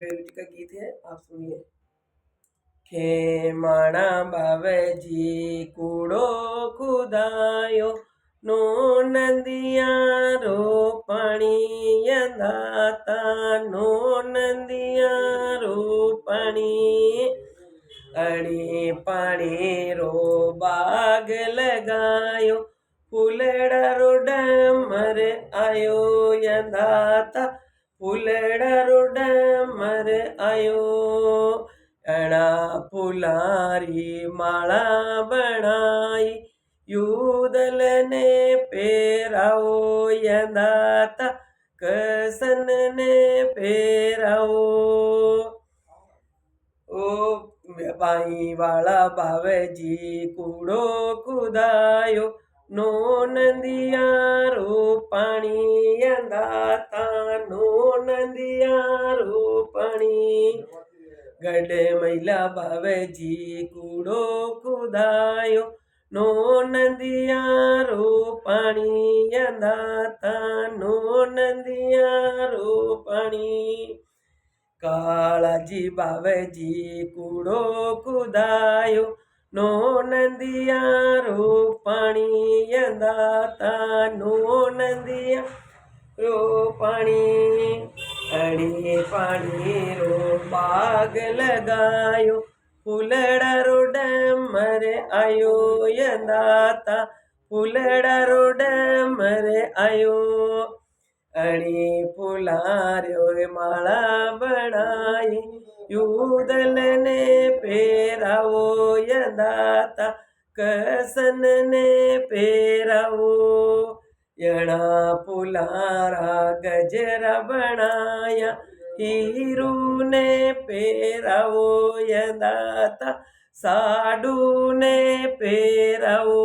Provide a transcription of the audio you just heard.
Favourite का गीत है, आप सुनिए। खेमाणा बाबेजी कूड़ो खुदायो नो नंदिया रो पाणी यंदाता नो नंदिया रो पाणी अड़ी पाणी रो बाग लगायो फूलड़ा रो डमर आयो यंदाता फूलड़ा रो डमर आयो अणा फुलारी माळा बनाई युदल ने पेराओ यंदाता कसन ने पेराओ ओ बाई वाला बावेजी कूड़ो खुदायो नो नंदिया रो पाणी यंदाता नो नंदिया रो पाणी गडे मैला बावेजी कूड़ो खुदायो नो नंदिया रो पाणी यंदाता नो नंदिया रो पाणी काळाजी बावेजी कूड़ो खुदायो नो नंदिया रो पाणी यंदाता नो नंदिया रो पाणी अड़ी पाणी रो बाग लगायो फूलड़ा रो डमर आयो यंदाता फूलड़ा रो डमर आयो अड़ी फुलार्यो माला बनाई युदल ने पेरावो यंदाता कसन ने पेरावो यणा फुलारा गजरा बनाया हीरू ने पेरावो यंदाता साडू ने पेरावो